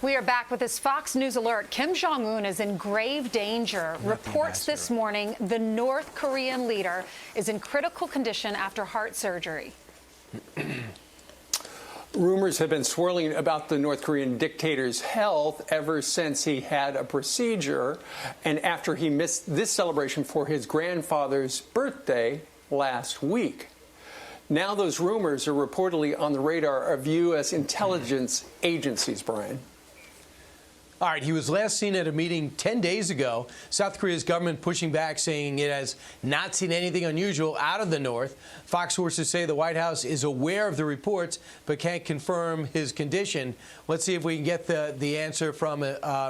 We are back with this Fox News alert. Kim Jong-Un is in grave danger. Reports this morning the North Korean leader is in critical condition after heart surgery. Rumors have been swirling about the North Korean dictator's health ever since he had a procedure and after he missed this celebration for his grandfather's birthday last week. Now those rumors are reportedly on the radar of U.S. intelligence agencies, Brian. All right, he was last seen at a meeting 10 days ago. South Korea's government pushing back, saying it has not seen anything unusual out of the North. Fox sources say the White House is aware of the reports but can't confirm his condition. Let's see if we can get the answer from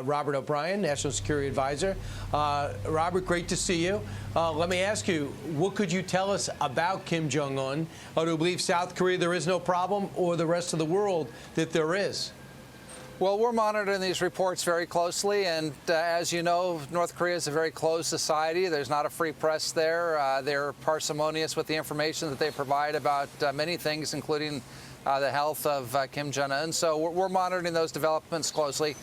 Robert O'Brien, National Security Advisor. Robert, great to see you. Let me ask you, what could you tell us about Kim Jong-un? Do you believe South Korea there is no problem, or the rest of the world that there is? Well, we're monitoring these reports very closely, and as you know, North Korea is a very closed society. There's not a free press there. They're parsimonious with the information that they provide about many things, including the health of Kim Jong-un. So we're monitoring those developments closely.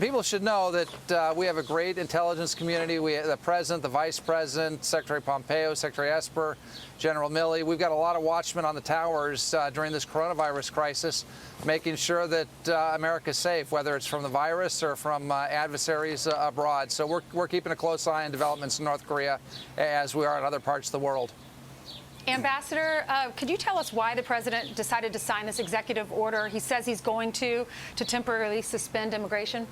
People should know that we have a great intelligence community. The President, the Vice President, Secretary Pompeo, Secretary Esper, General Milley. We've got a lot of watchmen on the towers during this coronavirus crisis, making sure that America's safe, whether it's from the virus or from adversaries abroad. So we're keeping a close eye on developments in North Korea, as we are in other parts of the world. Ambassador, could you tell us why the president decided to sign this executive order? He says he's going to temporarily suspend immigration.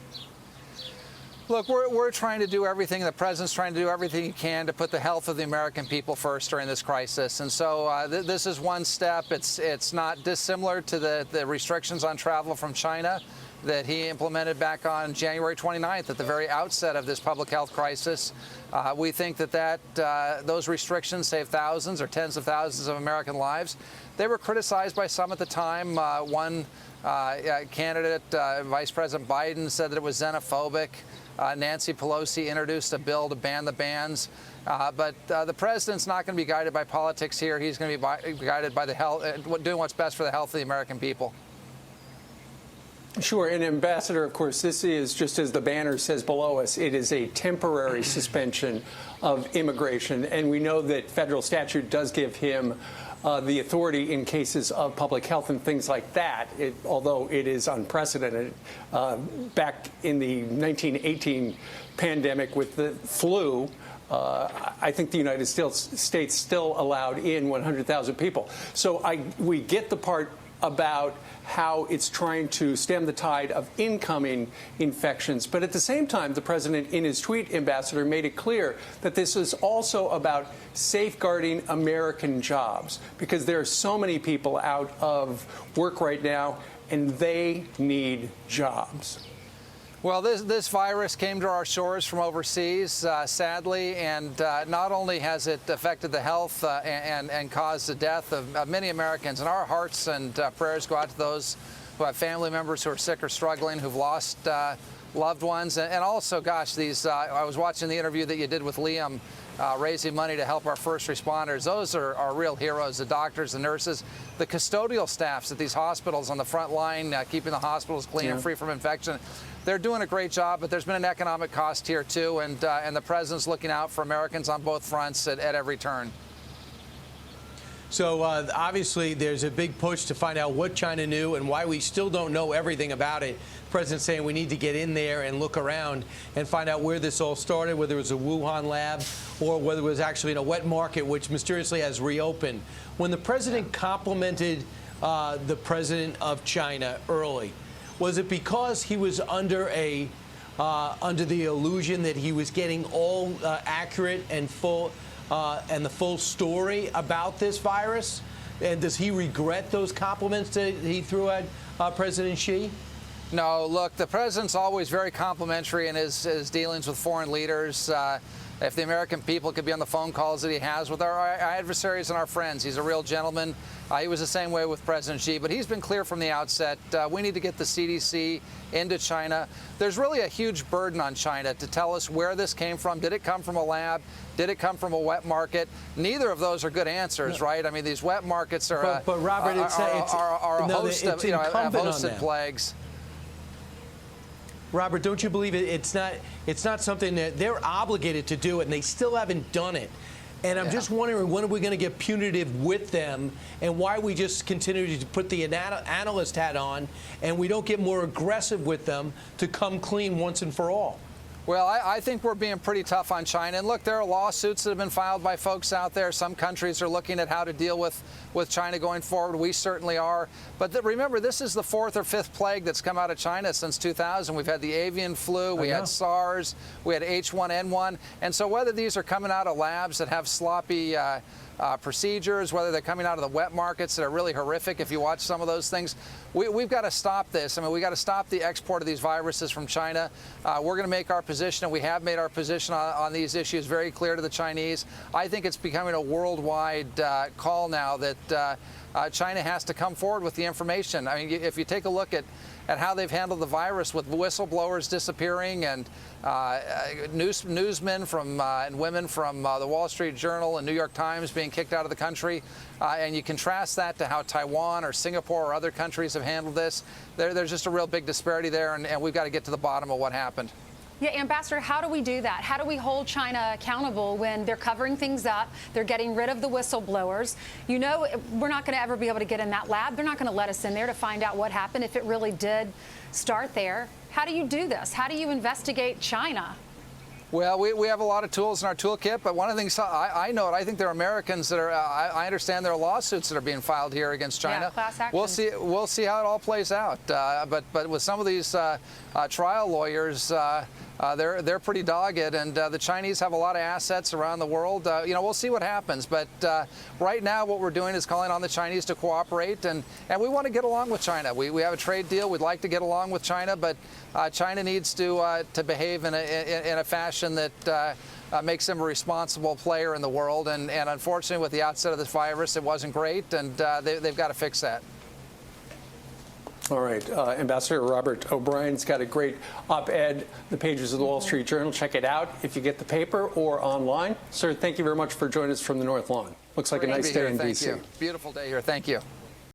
Look, we're trying to do everything, the president's trying to do everything he can to put the health of the American people first during this crisis. And so this is one step. It's not dissimilar to the restrictions on travel from China that he implemented back on January 29th at the very outset of this public health crisis. We think that those restrictions saved thousands or tens of thousands of American lives. They were criticized by some at the time. One candidate, Vice President Biden, said that it was xenophobic. Nancy Pelosi introduced a bill to ban the bans. But the president's not going to be guided by politics here. He's going to be guided by the health, doing what's best for the health of the American people. Sure. And Ambassador, of course, this is, just as the banner says below us, it is a temporary suspension of immigration. And we know that federal statute does give him the authority in cases of public health and things like that, although it is unprecedented. Back in the 1918 pandemic with the flu, I think the United States still allowed in 100,000 people. So we get the part about how it's trying to stem the tide of incoming infections. But at the same time, the president, in his tweet, Ambassador, made it clear that this is also about safeguarding American jobs, because there are so many people out of work right now, and they need jobs. Well, this virus came to our shores from overseas, sadly, and not only has it affected the health and caused the death of many Americans, and our hearts and prayers go out to those who have family members who are sick or struggling, who've lost loved ones, and also, gosh, I was watching the interview that you did with Liam, raising money to help our first responders. Those are real heroes, the doctors, the nurses, the custodial staffs at these hospitals on the front line, keeping the hospitals clean and free from infection. They're doing a great job, but there's been an economic cost here, too, and the president's looking out for Americans on both fronts at every turn. So obviously there's a big push to find out what China knew and why we still don't know everything about it. The president's saying we need to get in there and look around and find out where this all started, whether it was a Wuhan lab or whether it was actually in a wet market, which mysteriously has reopened. When the president complimented the president of China early, was it because he was under the illusion that he was getting all accurate and full and the full story about this virus? And does he regret those compliments that he threw at President Xi? No, look, the president's always very complimentary in his dealings with foreign leaders. If the American people could be on the phone calls that he has with our adversaries and our friends, he's a real gentleman. He was the same way with President Xi, but he's been clear from the outset, we need to get the CDC into China. There's really a huge burden on China to tell us where this came from. Did it come from a lab? Did it come from a wet market? Neither of those are good answers, right? I mean, these wet markets are but Robert, a host of, have hosted plagues. Robert, don't you believe it? It's not something that they're obligated to do, and they still haven't done it. And I'm just wondering, when are we going to get punitive with them, and why we just continue to put the analyst hat on and we don't get more aggressive with them to come clean once and for all? Well, I think we're being pretty tough on China. And look, there are lawsuits that have been filed by folks out there. Some countries are looking at how to deal with China going forward. We certainly are. But remember, this is the 4th or 5th plague that's come out of China since 2000. We've had the avian flu, we had SARS, we had H1N1. And so whether these are coming out of labs that have sloppy procedures, whether they're coming out of the wet markets that are really horrific, if you watch some of those things, we've got to stop this. I mean, we've got to stop the export of these viruses from China. We're going to make our position, and we have made our position on these issues very clear to the Chinese. I think it's becoming a worldwide call now that China has to come forward with the information. I mean, if you take a look at how they've handled the virus, with whistleblowers disappearing and newsmen and women from the Wall Street Journal and New York Times being kicked out of the country, and you contrast that to how Taiwan or Singapore or other countries have handled this, there's just a real big disparity there, and we've got to get to the bottom of what happened. Yeah, Ambassador, how do we do that? How do we hold China accountable when they're covering things up, they're getting rid of the whistleblowers? You know, we're not going to ever be able to get in that lab. They're not going to let us in there to find out what happened if it really did start there. How do you do this? How do you investigate China? Well, we have a lot of tools in our toolkit, but one of the things I know, I think there are Americans that are, I understand there are lawsuits that are being filed here against China. Yeah, class action. We'll see how it all plays out. But with some of these trial lawyers, they're pretty dogged, and the Chinese have a lot of assets around the world. You know, we'll see what happens. But right now, what we're doing is calling on the Chinese to cooperate, and we want to get along with China. We have a trade deal. We'd like to get along with China, but China needs to behave in a fashion that makes them a responsible player in the world. And unfortunately, with the outset of this virus, it wasn't great, and they've got to fix that. All right. Ambassador Robert O'Brien's got a great op-ed, the pages of the Wall Street Journal. Check it out if you get the paper or online. Sir, thank you very much for joining us from the North Lawn. Looks like a nice day in D.C. Thank you. Beautiful day here. Thank you.